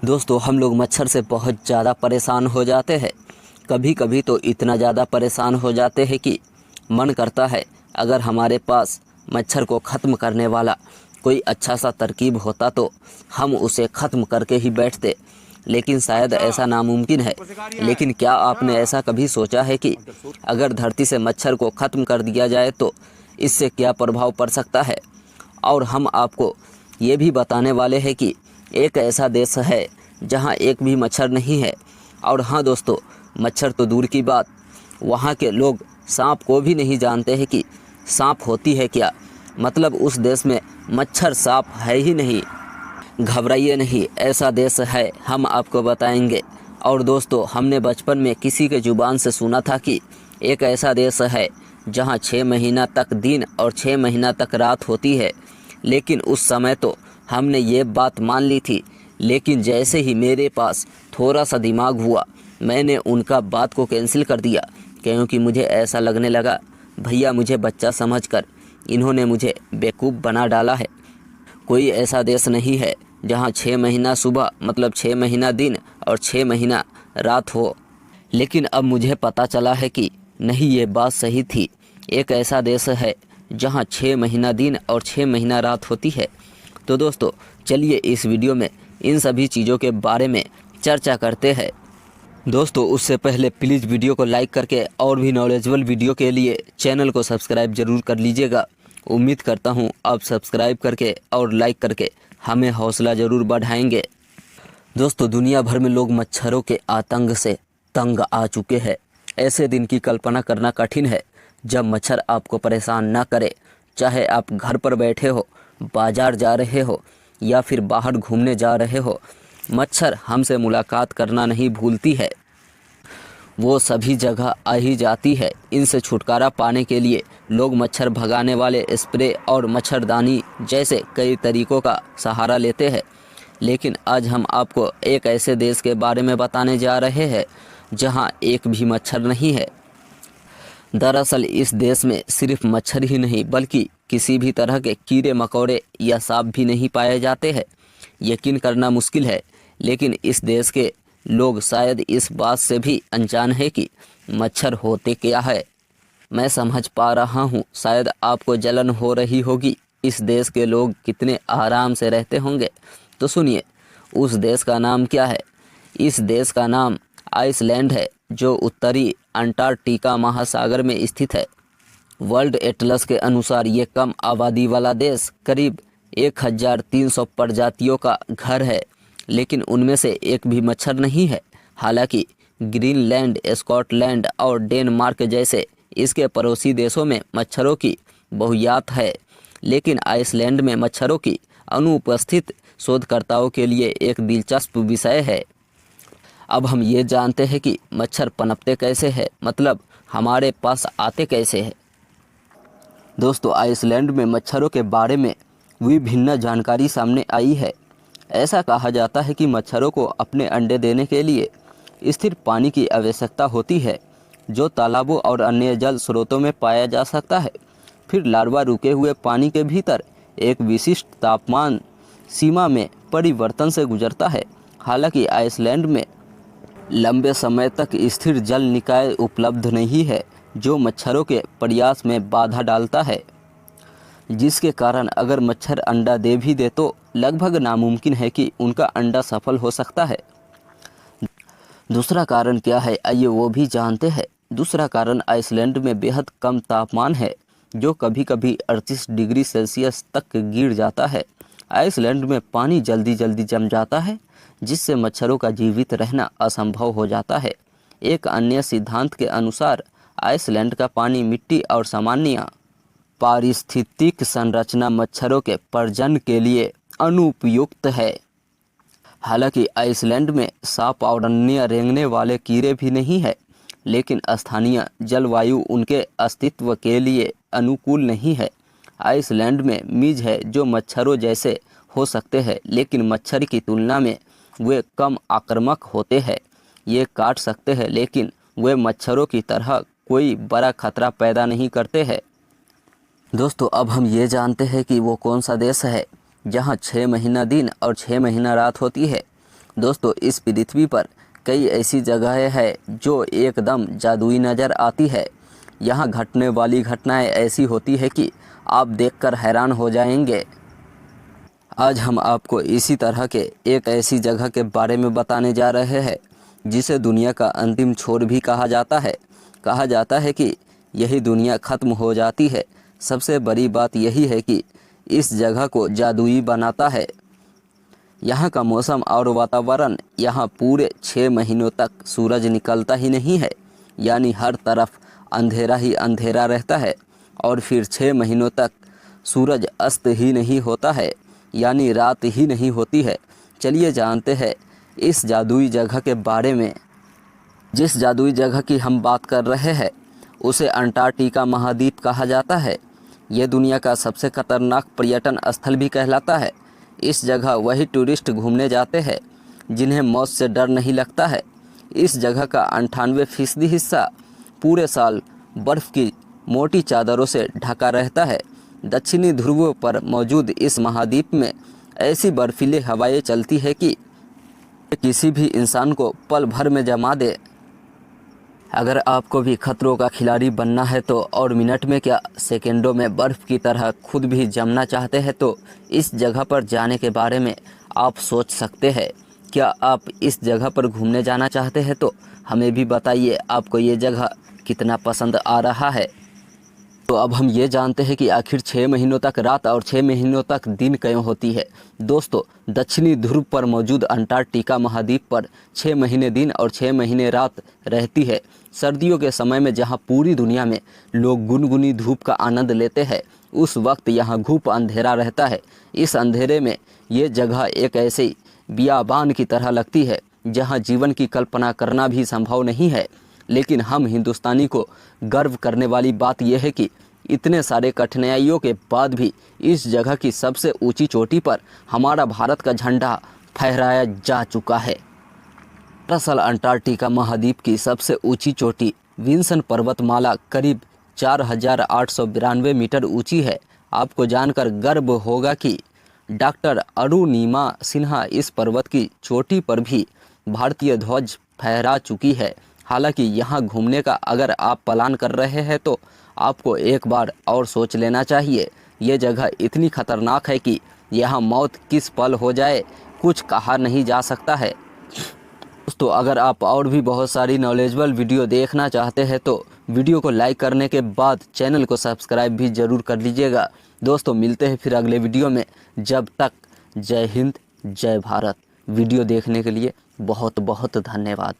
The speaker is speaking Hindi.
दोस्तों हम लोग मच्छर से बहुत ज़्यादा परेशान हो जाते हैं। कभी कभी तो इतना ज़्यादा परेशान हो जाते हैं कि मन करता है अगर हमारे पास मच्छर को ख़त्म करने वाला कोई अच्छा सा तरकीब होता तो हम उसे ख़त्म करके ही बैठते, लेकिन शायद ऐसा नामुमकिन है। लेकिन क्या आपने ऐसा कभी सोचा है कि अगर धरती से मच्छर को ख़त्म कर दिया जाए तो इससे क्या प्रभाव पड़ सकता है। और हम आपको ये भी बताने वाले हैं कि एक ऐसा देश है जहां एक भी मच्छर नहीं है। और हाँ दोस्तों, मच्छर तो दूर की बात, वहाँ के लोग सांप को भी नहीं जानते हैं कि सांप होती है क्या। मतलब उस देश में मच्छर सांप है ही नहीं। घबराइए नहीं, ऐसा देश है, हम आपको बताएंगे। और दोस्तों हमने बचपन में किसी के ज़ुबान से सुना था कि एक ऐसा देश है जहाँ 6 महीना तक दिन और 6 महीना तक रात होती है। लेकिन उस समय तो हमने ये बात मान ली थी, लेकिन जैसे ही मेरे पास थोड़ा सा दिमाग हुआ मैंने उनका बात को कैंसिल कर दिया, क्योंकि मुझे ऐसा लगने लगा भैया मुझे बच्चा समझकर इन्होंने मुझे बेवकूफ़ बना डाला है। कोई ऐसा देश नहीं है जहाँ 6 महीना सुबह मतलब 6 महीना दिन और 6 महीना रात हो। लेकिन अब मुझे पता चला है कि नहीं, ये बात सही थी। एक ऐसा देश है जहाँ 6 महीना दिन और 6 महीना रात होती है। तो दोस्तों चलिए इस वीडियो में इन सभी चीज़ों के बारे में चर्चा करते हैं। दोस्तों उससे पहले प्लीज़ वीडियो को लाइक करके और भी नॉलेजेबल वीडियो के लिए चैनल को सब्सक्राइब ज़रूर कर लीजिएगा। उम्मीद करता हूँ आप सब्सक्राइब करके और लाइक करके हमें हौसला ज़रूर बढ़ाएंगे। दोस्तों दुनिया भर में लोग मच्छरों के आतंक से तंग आ चुके हैं। ऐसे दिन की कल्पना करना कठिन है जब मच्छर आपको परेशान ना करे। चाहे आप घर पर बैठे हो, बाज़ार जा रहे हो या फिर बाहर घूमने जा रहे हो, मच्छर हमसे मुलाकात करना नहीं भूलती है। वो सभी जगह आ ही जाती है। इनसे छुटकारा पाने के लिए लोग मच्छर भगाने वाले स्प्रे और मच्छरदानी जैसे कई तरीक़ों का सहारा लेते हैं। लेकिन आज हम आपको एक ऐसे देश के बारे में बताने जा रहे हैं जहां एक भी मच्छर नहीं है। दरअसल इस देश में सिर्फ मच्छर ही नहीं बल्कि किसी भी तरह के कीड़े मकोड़े या सांप भी नहीं पाए जाते हैं। यकीन करना मुश्किल है, लेकिन इस देश के लोग शायद इस बात से भी अनजान है कि मच्छर होते क्या है। मैं समझ पा रहा हूँ, शायद आपको जलन हो रही होगी। इस देश के लोग कितने आराम से रहते होंगे। तो सुनिए, उस देश का नाम क्या है। इस देश का नाम आइसलैंड है, जो उत्तरी अंटार्कटिका महासागर में स्थित है। वर्ल्ड एटलस के अनुसार ये कम आबादी वाला देश करीब 1300 प्रजातियों का घर है, लेकिन उनमें से एक भी मच्छर नहीं है। हालांकि ग्रीनलैंड, स्कॉटलैंड और डेनमार्क जैसे इसके पड़ोसी देशों में मच्छरों की बहुतायत है, लेकिन आइसलैंड में मच्छरों की अनुपस्थित शोधकर्ताओं के लिए एक दिलचस्प विषय है। अब हम ये जानते हैं कि मच्छर पनपते कैसे हैं, मतलब हमारे पास आते कैसे हैं। दोस्तों आइसलैंड में मच्छरों के बारे में विभिन्न जानकारी सामने आई है। ऐसा कहा जाता है कि मच्छरों को अपने अंडे देने के लिए स्थिर पानी की आवश्यकता होती है, जो तालाबों और अन्य जल स्रोतों में पाया जा सकता है। फिर लार्वा रुके हुए पानी के भीतर एक विशिष्ट तापमान सीमा में परिवर्तन से गुजरता है। हालांकि आइसलैंड में लंबे समय तक स्थिर जल निकाय उपलब्ध नहीं है, जो मच्छरों के प्रयास में बाधा डालता है, जिसके कारण अगर मच्छर अंडा दे भी दे तो लगभग नामुमकिन है कि उनका अंडा सफल हो सकता है। दूसरा कारण क्या है, आइए वो भी जानते हैं। दूसरा कारण आइसलैंड में बेहद कम तापमान है, जो कभी कभी 38 डिग्री सेल्सियस तक गिर जाता है। आइसलैंड में पानी जल्दी जल्दी जम जाता है, जिससे मच्छरों का जीवित रहना असंभव हो जाता है। एक अन्य सिद्धांत के अनुसार आइसलैंड का पानी, मिट्टी और सामान्य पारिस्थितिक संरचना मच्छरों के प्रजनन के लिए अनुपयुक्त है। हालांकि आइसलैंड में सांप और अन्य रेंगने वाले कीड़े भी नहीं है, लेकिन स्थानीय जलवायु उनके अस्तित्व के लिए अनुकूल नहीं है। आइसलैंड में मीज है जो मच्छरों जैसे हो सकते हैं, लेकिन मच्छर की तुलना में वे कम आक्रामक होते हैं। ये काट सकते हैं, लेकिन वे मच्छरों की तरह कोई बड़ा खतरा पैदा नहीं करते हैं। दोस्तों अब हम ये जानते हैं कि वो कौन सा देश है जहाँ 6 महीना दिन और 6 महीना रात होती है। दोस्तों, इस पृथ्वी पर कई ऐसी जगहें हैं जो एकदम जादुई नज़र आती है। यहाँ घटने वाली घटनाएं ऐसी होती है कि आप देखकर हैरान हो जाएंगे। आज हम आपको इसी तरह के एक ऐसी जगह के बारे में बताने जा रहे हैं जिसे दुनिया का अंतिम छोर भी कहा जाता है। कहा जाता है कि यही दुनिया ख़त्म हो जाती है। सबसे बड़ी बात यही है कि इस जगह को जादुई बनाता है। यहाँ का मौसम और वातावरण, यहाँ पूरे 6 महीनों तक सूरज निकलता ही नहीं है, यानी हर तरफ अंधेरा ही अंधेरा रहता है। और फिर 6 महीनों तक सूरज अस्त ही नहीं होता है, यानी रात ही नहीं होती है। चलिए जानते हैं इस जादुई जगह के बारे में। जिस जादुई जगह की हम बात कर रहे हैं उसे अंटार्कटिका महाद्वीप कहा जाता है। ये दुनिया का सबसे खतरनाक पर्यटन स्थल भी कहलाता है। इस जगह वही टूरिस्ट घूमने जाते हैं जिन्हें मौत से डर नहीं लगता है। इस जगह का 98% हिस्सा पूरे साल बर्फ़ की मोटी चादरों से ढका रहता है। दक्षिणी ध्रुवों पर मौजूद इस महाद्वीप में ऐसी बर्फीली हवाएं चलती है कि किसी भी इंसान को पल भर में जमा दे। अगर आपको भी खतरों का खिलाड़ी बनना है तो, और मिनट में क्या सेकंडों में बर्फ़ की तरह खुद भी जमना चाहते हैं, तो इस जगह पर जाने के बारे में आप सोच सकते हैं। क्या आप इस जगह पर घूमने जाना चाहते हैं? तो हमें भी बताइए आपको ये जगह कितना पसंद आ रहा है। तो अब हम ये जानते हैं कि आखिर 6 महीनों तक रात और 6 महीनों तक दिन क्यों होती है। दोस्तों, दक्षिणी ध्रुव पर मौजूद अंटार्कटिका महाद्वीप पर 6 महीने दिन और 6 महीने रात रहती है। सर्दियों के समय में जहां पूरी दुनिया में लोग गुनगुनी धूप का आनंद लेते हैं, उस वक्त यहाँ घुप अंधेरा रहता है। इस अंधेरे में ये जगह एक ऐसी बियाबान की तरह लगती है जहाँ जीवन की कल्पना करना भी संभव नहीं है। लेकिन हम हिंदुस्तानी को गर्व करने वाली बात यह है कि इतने सारे कठिनाइयों के बाद भी इस जगह की सबसे ऊंची चोटी पर हमारा भारत का झंडा फहराया जा चुका है। दरअसल अंटार्कटिका महाद्वीप की सबसे ऊंची चोटी विंसन पर्वतमाला करीब 4892 मीटर ऊंची है। आपको जानकर गर्व होगा कि डॉक्टर अरुणिमा सिन्हा इस पर्वत की चोटी पर भी भारतीय ध्वज फहरा चुकी है। हालांकि यहाँ घूमने का अगर आप प्लान कर रहे हैं तो आपको एक बार और सोच लेना चाहिए। ये जगह इतनी खतरनाक है कि यहाँ मौत किस पल हो जाए कुछ कहा नहीं जा सकता है। दोस्तों, अगर आप और भी बहुत सारी नॉलेजेबल वीडियो देखना चाहते हैं तो वीडियो को लाइक करने के बाद चैनल को सब्सक्राइब भी ज़रूर कर लीजिएगा। दोस्तों, मिलते हैं फिर अगले वीडियो में। जब तक जय हिंद, जय भारत। वीडियो देखने के लिए बहुत बहुत धन्यवाद।